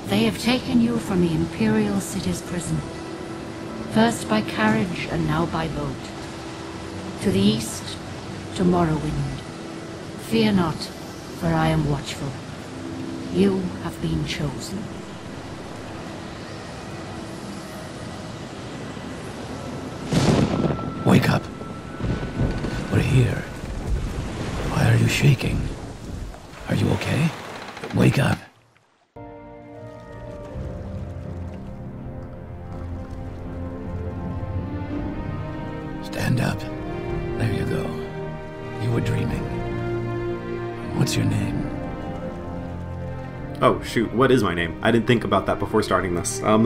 They have taken you from the Imperial City's prison, first by carriage and now by boat. To the east, to Morrowind. Fear not, for I am watchful. You have been chosen. Wake up. We're here. Why are you shaking? Are you okay? Wake up. Stand up. There you go. You were dreaming. What's your name? Oh, shoot. What is my name? I didn't think about that before starting this. I'm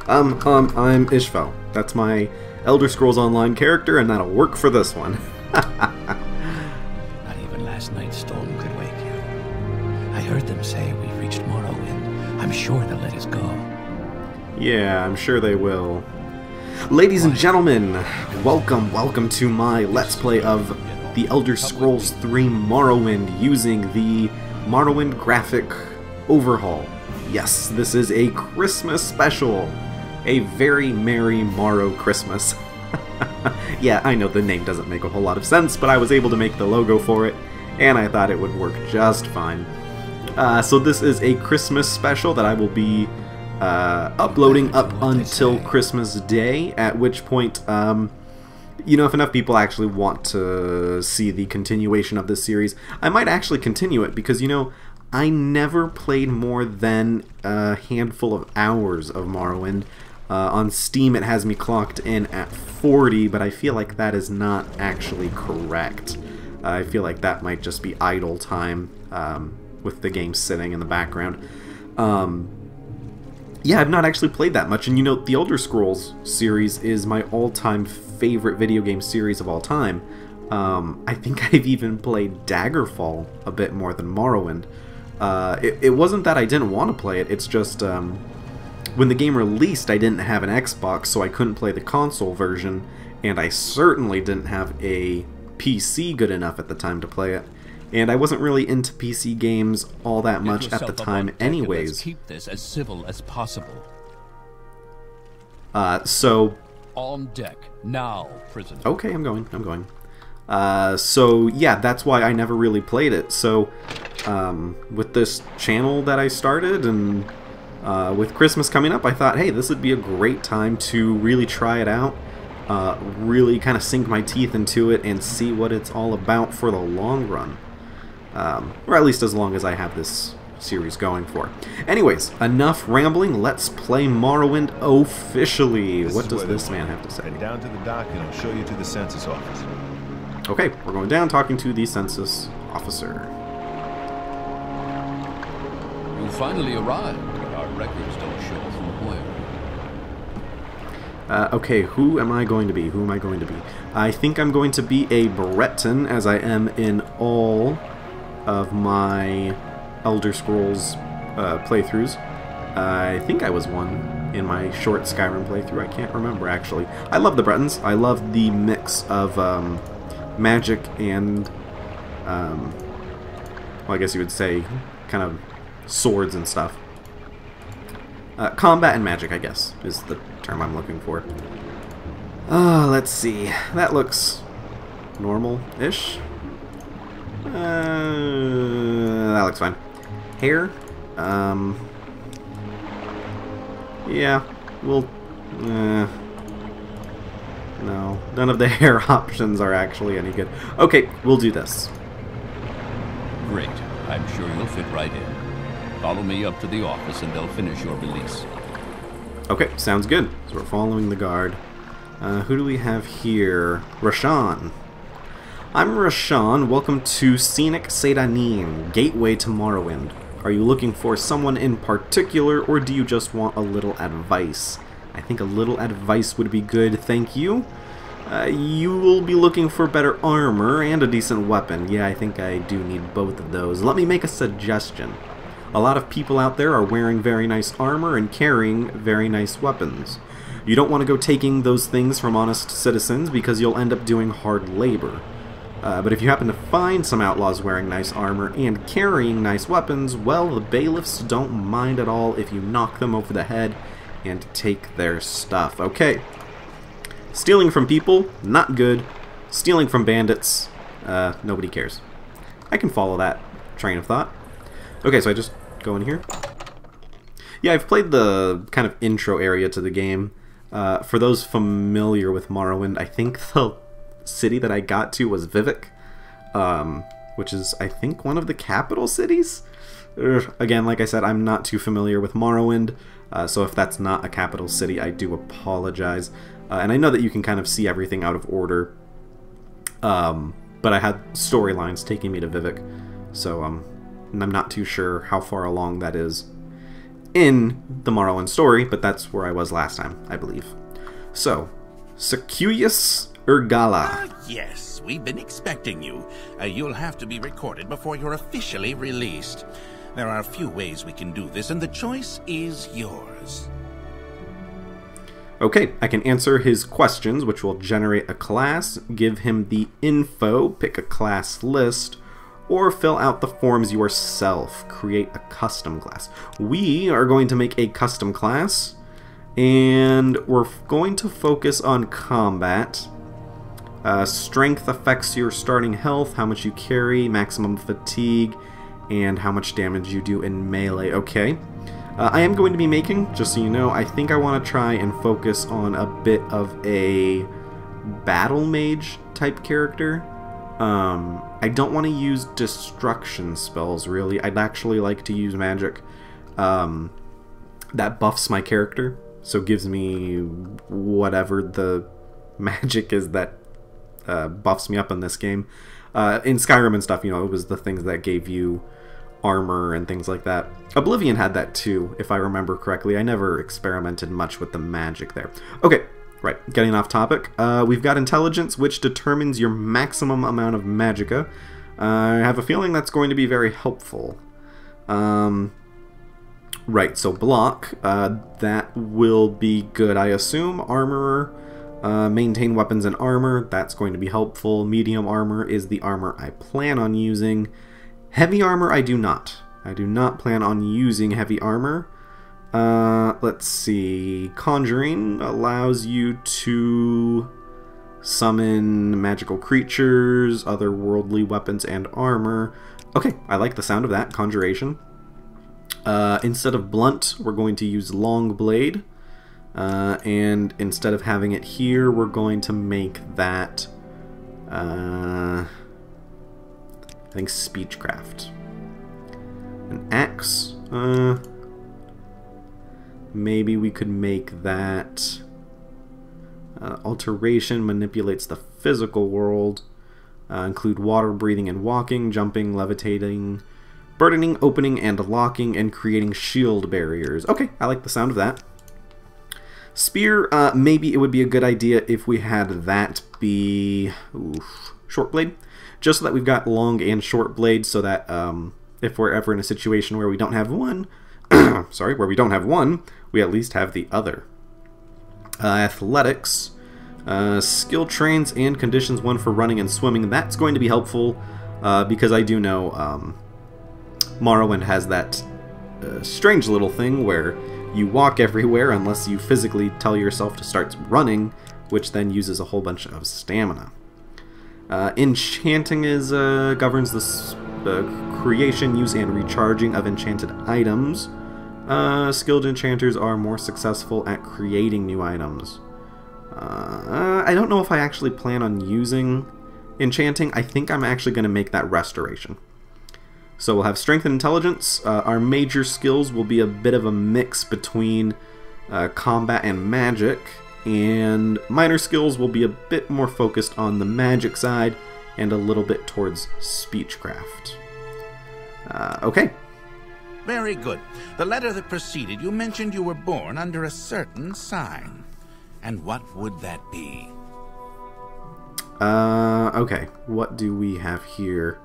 Ishvel. That's my Elder Scrolls Online character, and that'll work for this one. Not even last night's storm could wake you. I heard them say we've reached Morrowind. I'm sure they'll let us go. Yeah, I'm sure they will. Ladies and gentlemen, welcome to my Let's Play of The Elder Scrolls 3 Morrowind using the Morrowind graphic overhaul. Yes, this is a Christmas special. A very merry Morrowchristmas. Yeah, I know the name doesn't make a whole lot of sense, but I was able to make the logo for it, and I thought it would work just fine. So this is a Christmas special that I will be uploading up until Christmas Day, at which point, you know, if enough people actually want to see the continuation of this series, I might actually continue it, because, you know, I never played more than a handful of hours of Morrowind. On Steam it has me clocked in at 40, but I feel like that is not actually correct. I feel like that might just be idle time, with the game sitting in the background. Yeah, I've not actually played that much, and you know, the Elder Scrolls series is my all-time favorite video game series of all time. I think I've even played Daggerfall a bit more than Morrowind. It wasn't that I didn't want to play it, it's just, when the game released I didn't have an Xbox, so I couldn't play the console version, and I certainly didn't have a PC good enough at the time to play it. And I wasn't really into PC games all that much at the time anyways. Let's keep this as civil as possible. So... On deck, now, prisoner. Okay, I'm going. So, yeah, that's why I never really played it. So, with this channel that I started, and with Christmas coming up, I thought, hey, this would be a great time to really try it out. Really kind of sink my teeth into it and see what it's all about for the long run. Or at least as long as I have this series going for. Anyways, enough rambling, let's play Morrowind officially. What does this man have to say? Head down to the dock and I'll show you to the census office. Okay, we're going down, talking to the census officer. You finally arrived, but our records don't show from where. Okay, who am I going to be? I think I'm going to be a Breton, as I am in all of my Elder Scrolls playthroughs. I think I was one in my short Skyrim playthrough. I can't remember, actually. I love the Bretons. I love the mix of magic and, well, I guess you would say, kind of swords and stuff. Combat and magic, I guess, is the term I'm looking for. Let's see. That looks normal-ish. That looks fine. Hair? Yeah, we'll... no, none of the hair options are actually any good. Okay, we'll do this. Great. I'm sure you'll fit right in. Follow me up to the office and they'll finish your release. Okay, sounds good. So we're following the guard. Who do we have here? Rashan. I'm Rashan. Welcome to Scenic Sedanin, Gateway to Morrowind. Are you looking for someone in particular, or do you just want a little advice? I think a little advice would be good, thank you. You will be looking for better armor and a decent weapon. Yeah, I think I do need both of those. Let me make a suggestion. A lot of people out there are wearing very nice armor and carrying very nice weapons. You don't want to go taking those things from honest citizens because you'll end up doing hard labor. But if you happen to find some outlaws wearing nice armor and carrying nice weapons, well, the bailiffs don't mind at all if you knock them over the head and take their stuff. Okay. Stealing from people, not good. Stealing from bandits, nobody cares. I can follow that train of thought. Okay, so I just go in here. Yeah, I've played the kind of intro area to the game. For those familiar with Morrowind, I think the city that I got to was Vivek, which is, I think, one of the capital cities? Again, like I said, I'm not too familiar with Morrowind, so if that's not a capital city, I do apologize. And I know that you can kind of see everything out of order, but I had storylines taking me to Vivek, so I'm not too sure how far along that is in the Morrowind story, but that's where I was last time, I believe. So, Secuius Urgala. Yes, we've been expecting you. You'll have to be recorded before you're officially released. There are a few ways we can do this, and the choice is yours. Okay, I can answer his questions, which will generate a class, give him the info, pick a class list, or fill out the forms yourself. Create a custom class. We are going to make a custom class, and we're going to focus on combat. Strength affects your starting health, how much you carry, maximum fatigue, and how much damage you do in melee. Okay. I am going to be making, just so you know, I think I want to try and focus on a bit of a battle mage type character. I don't want to use destruction spells, really. I'd actually like to use magic that buffs my character, so gives me whatever the magic is that buffs me up in this game. In Skyrim and stuff, you know, it was the things that gave you armor and things like that. Oblivion had that too, if I remember correctly. I never experimented much with the magic there. Okay, right, getting off topic. We've got intelligence, which determines your maximum amount of magicka. I have a feeling that's going to be very helpful. Right, so block, that will be good, I assume. Armorer, maintain weapons and armor, that's going to be helpful. Medium armor is the armor I plan on using. Heavy armor, I do not. I do not plan on using heavy armor. Let's see. Conjuring allows you to summon magical creatures, otherworldly weapons, and armor. Okay, I like the sound of that. Conjuration. Instead of blunt, we're going to use long blade. And instead of having it here, we're going to make that... I think speechcraft. An axe. Maybe we could make that alteration, manipulates the physical world. Include water breathing and walking, jumping, levitating, burdening, opening, and locking, and creating shield barriers. Okay, I like the sound of that. Spear, maybe it would be a good idea if we had that be short blade. Just so that we've got long and short blades, so that if we're ever in a situation where we don't have one, sorry, where we don't have one, we at least have the other. Athletics, skill trains and conditions 1 for running and swimming. That's going to be helpful because I do know Morrowind has that strange little thing where you walk everywhere unless you physically tell yourself to start running, which then uses a whole bunch of stamina. Enchanting is governs the creation, use, and recharging of enchanted items. Skilled enchanters are more successful at creating new items. I don't know if I actually plan on using enchanting. I think I'm actually going to make that restoration. So we'll have strength and intelligence. Our major skills will be a bit of a mix between combat and magic, and minor skills will be a bit more focused on the magic side and a little bit towards speechcraft. Okay. Very good. The letter that preceded you mentioned you were born under a certain sign. And what would that be? Okay. What do we have here?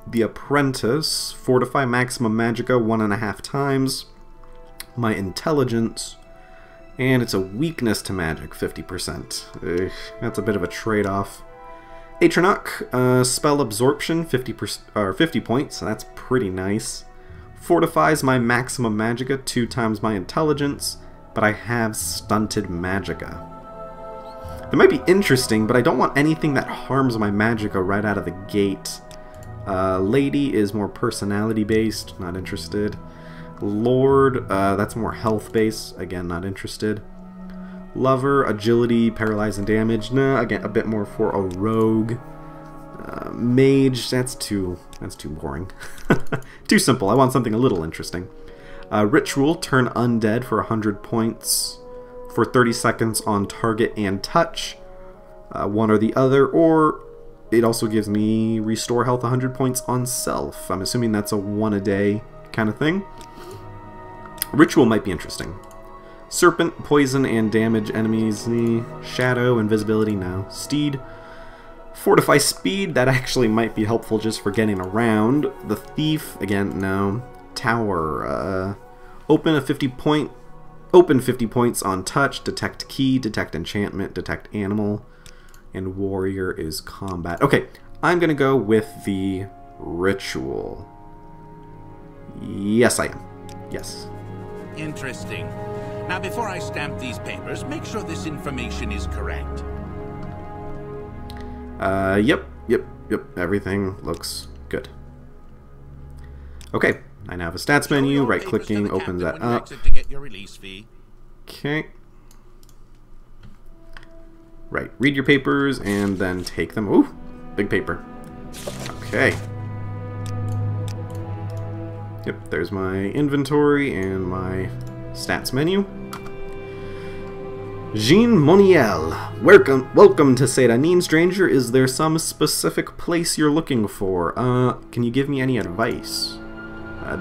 The Apprentice. Fortify maximum magicka 1.5 times. My intelligence. And it's a weakness to magic, 50%. Ugh, that's a bit of a trade-off. Atronach, spell absorption, 50 points. That's pretty nice. Fortifies my maximum magicka 2 times my intelligence, but I have stunted magicka. That might be interesting, but I don't want anything that harms my magicka right out of the gate. Lady is more personality-based, not interested. Lord, that's more health-based, again, not interested. Lover, agility, paralyze, and damage. Nah, again, a bit more for a rogue. Mage, that's too boring. Too simple. I want something a little interesting. Ritual, turn undead for 100 points for 30 seconds on target and touch. One or the other, or it also gives me restore health 100 points on self. I'm assuming that's a 1 a day kind of thing. Ritual might be interesting. Serpent, poison, and damage enemies. Shadow, invisibility, no. Steed. Fortify speed, that actually might be helpful just for getting around. The Thief, again, no. Tower. Open 50 points on touch. Detect key, detect enchantment, detect animal. And warrior is combat. Okay, I'm gonna go with the ritual. Yes, I am. Yes. Interesting. Now, before I stamp these papers, make sure this information is correct. Yep. Everything looks good. Okay, I now have a stats menu. Right-clicking opens that up. To get your release fee. Okay. Right, read your papers and then take them. Ooh, big paper. Okay. Yep, there's my inventory and my stats menu. Jean Moniel, welcome to Sedanin, stranger. Is there some specific place you're looking for? Can you give me any advice?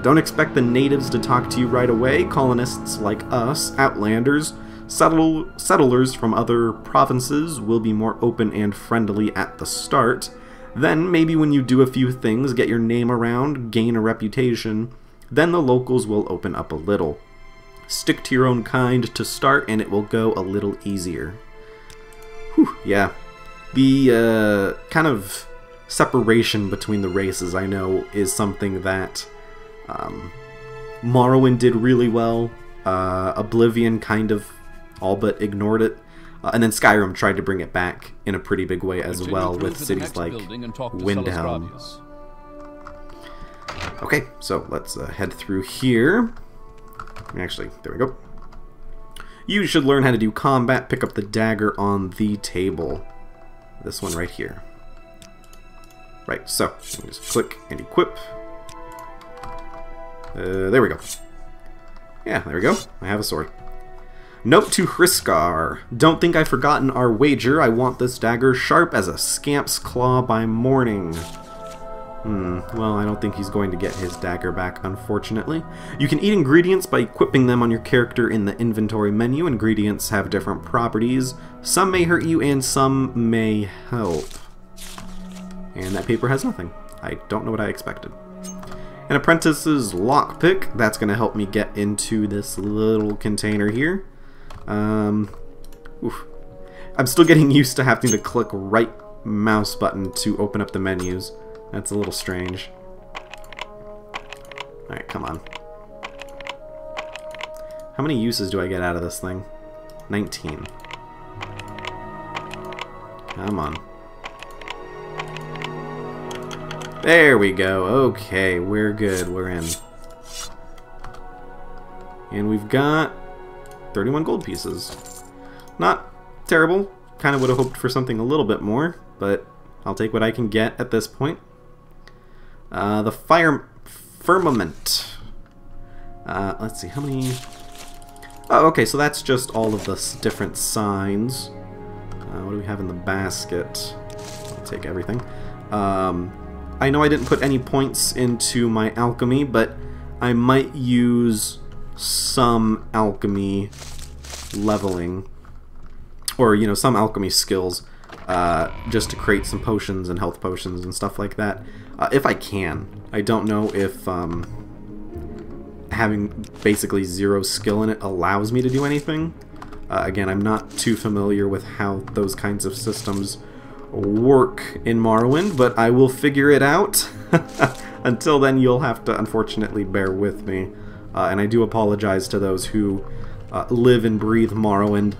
Don't expect the natives to talk to you right away. Colonists like us, outlanders, settlers from other provinces will be more open and friendly at the start. Then, maybe when you do a few things, get your name around, gain a reputation, then the locals will open up a little. Stick to your own kind to start, and it will go a little easier. Whew, yeah. The kind of separation between the races, I know, is something that Morrowind did really well. Oblivion kind of all but ignored it. And then Skyrim tried to bring it back in a pretty big way as well, with cities like Windhelm. Okay, so let's head through here. Actually, there we go. You should learn how to do combat. Pick up the dagger on the table. This one right here. Right, so just click and equip. There we go. Yeah, there we go. I have a sword. Note to Hriskar. Don't think I've forgotten our wager. I want this dagger sharp as a scamp's claw by morning. Well, I don't think he's going to get his dagger back, unfortunately. You can eat ingredients by equipping them on your character in the inventory menu. Ingredients have different properties. Some may hurt you and some may help. And that paper has nothing. I don't know what I expected. An apprentice's lockpick. That's going to help me get into this little container here. Oof. I'm still getting used to having to click right mouse button to open up the menus. That's a little strange. Alright, come on. How many uses do I get out of this thing? 19. Come on. There we go. Okay, we're good. We're in. And we've got 31 gold pieces. Not terrible. Kind of would have hoped for something a little bit more, but I'll take what I can get at this point. The firmament. Let's see, how many... Oh, okay, so that's just all of the different signs. What do we have in the basket? I'll take everything. I know I didn't put any points into my alchemy, but I might use some alchemy leveling, or, you know, some alchemy skills, just to create some potions and health potions and stuff like that, if I can. I don't know if having basically zero skill in it allows me to do anything. Again, I'm not too familiar with how those kinds of systems work in Morrowind, but I will figure it out. Until then, you'll have to unfortunately bear with me. And I do apologize to those who live and breathe Morrowind.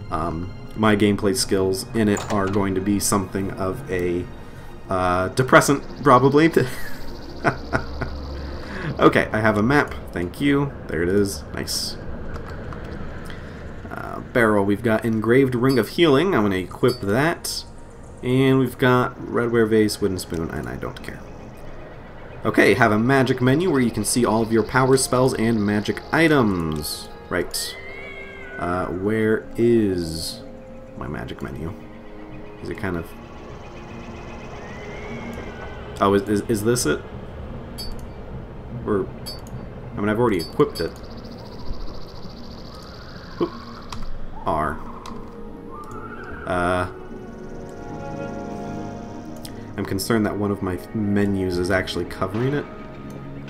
My gameplay skills in it are going to be something of a depressant, probably. Okay, I have a map. Thank you. There it is. Nice. Barrel. We've got Engraved Ring of Healing. I'm going to equip that. And we've got Redware Vase, Wooden Spoon, and I don't care. Okay, have a magic menu where you can see all of your power spells and magic items. Right. Where is my magic menu? Is it kind of... Oh, is this it? Or... I mean, I've already equipped it. Oop. R. I'm concerned that one of my menus is actually covering it.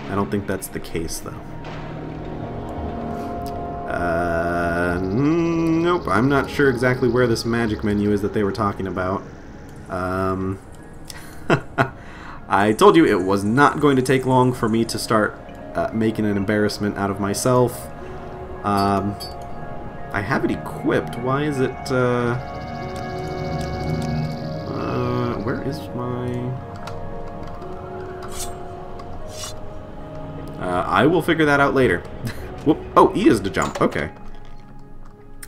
I don't think that's the case, though. Nope, I'm not sure exactly where this magic menu is that they were talking about. I told you it was not going to take long for me to start making an embarrassment out of myself. I have it equipped. Why is it... where is my... I will figure that out later. Whoop. Oh, E is to jump. Okay.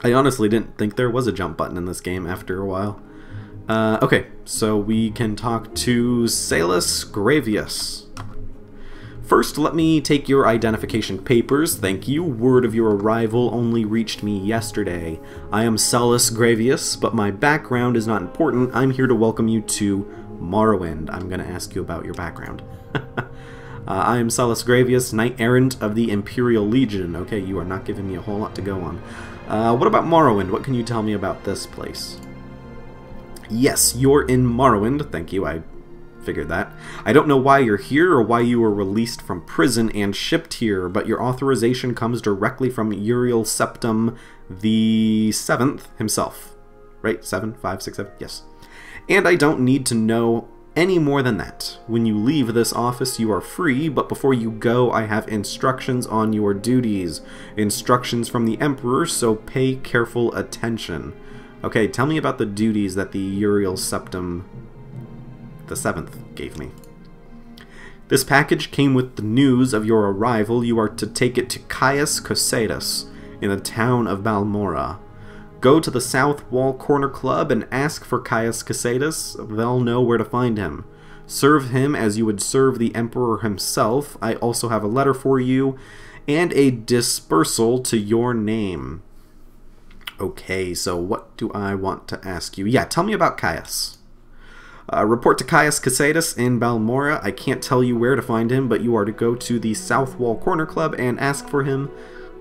I honestly didn't think there was a jump button in this game after a while. Okay, so we can talk to Salus Gravius. First, let me take your identification papers. Thank you. Word of your arrival only reached me yesterday. I am Salus Gravius, but my background is not important. I'm here to welcome you to Morrowind. I'm going to ask you about your background. I am Salus Gravius, Knight-Errant of the Imperial Legion. Okay, you are not giving me a whole lot to go on. What about Morrowind? What can you tell me about this place? Yes, you're in Morrowind. Thank you, I figured that. I don't know why you're here or why you were released from prison and shipped here, but your authorization comes directly from Uriel Septim the 7th himself. Right? 7, 5, 6, 7? Yes. And I don't need to know any more than that. When you leave this office, you are free, but before you go, I have instructions on your duties. Instructions from the Emperor, so pay careful attention. Okay, tell me about the duties that the Uriel Septim the 7th gave me. This package came with the news of your arrival. You are to take it to Caius Cosatus in the town of Balmora. Go to the South Wall Corner Club and ask for Caius Cosatus. They'll know where to find him. Serve him as you would serve the Emperor himself. I also have a letter for you and a dispersal to your name. Okay, so what do I want to ask you? Yeah, tell me about Caius. Report to Caius Cosatus in Balmora. I can't tell you where to find him, but you are to go to the South Wall Corner Club and ask for him.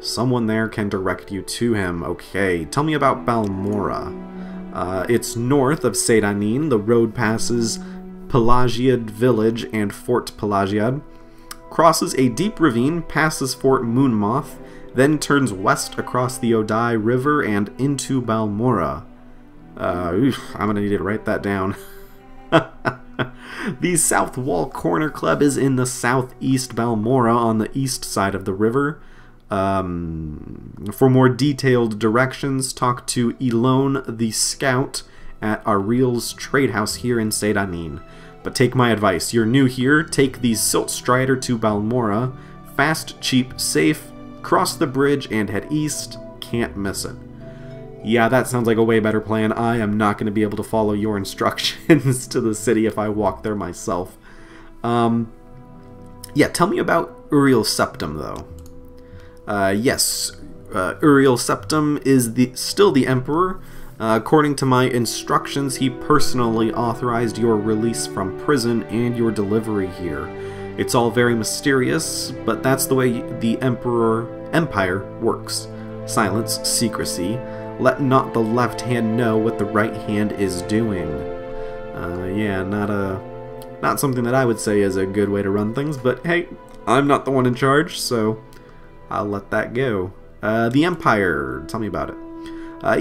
Someone there can direct you to him. Okay, tell me about Balmora. It's north of Sedanin. The road passes Pelagiad Village and Fort Pelagiad, crosses a deep ravine, passes Fort Moonmoth, then turns west across the Odai River and into Balmora. I'm gonna need to write that down. The South Wall Corner Club is in the southeast Balmora on the east side of the river. For more detailed directions, talk to Elone the Scout at Ariel's Trade House here in Sedanin. But take my advice. You're new here. Take the Silt Strider to Balmora. Fast, cheap, safe. Cross the bridge and head east. Can't miss it. Yeah, that sounds like a way better plan. I am not going to be able to follow your instructions to the city if I walk there myself. Yeah, tell me about Uriel Septim, though. Yes, Uriel Septim is still the Emperor. According to my instructions, he personally authorized your release from prison and your delivery here. It's all very mysterious, but that's the way the Empire works. Silence, secrecy. Let not the left hand know what the right hand is doing. Yeah, not something that I would say is a good way to run things, but hey, I'm not the one in charge, so I'll let that go. The Empire, tell me about it.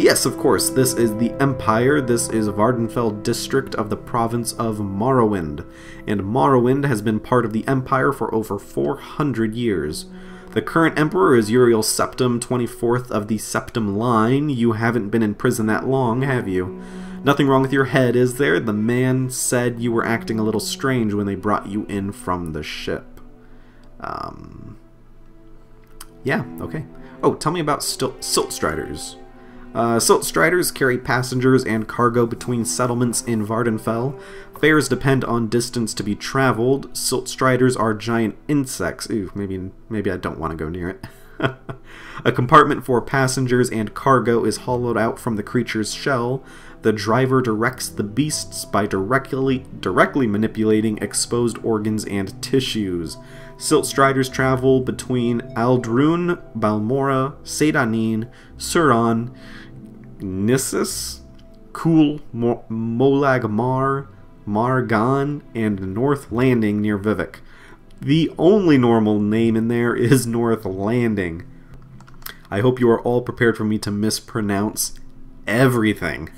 Yes, of course, this is the Empire. This is Vardenfell district of the province of Morrowind, and Morrowind has been part of the Empire for over 400 years. The current Emperor is Uriel Septim, 24th of the Septim line. You haven't been in prison that long, have you? Nothing wrong with your head, is there? The man said you were acting a little strange when they brought you in from the ship. Yeah, okay. Oh, tell me about Siltstriders. Siltstriders carry passengers and cargo between settlements in Vardenfell. Fares depend on distance to be traveled. Siltstriders are giant insects. Ooh, maybe I don't want to go near it. A compartment for passengers and cargo is hollowed out from the creature's shell. The driver directs the beasts by directly manipulating exposed organs and tissues. Siltstriders travel between Aldrun, Balmora, Sedanin, Suran, Nissus, Kul, Molag Mar, Margan, and North Landing near Vivek. The only normal name in there is North Landing. I hope you are all prepared for me to mispronounce everything.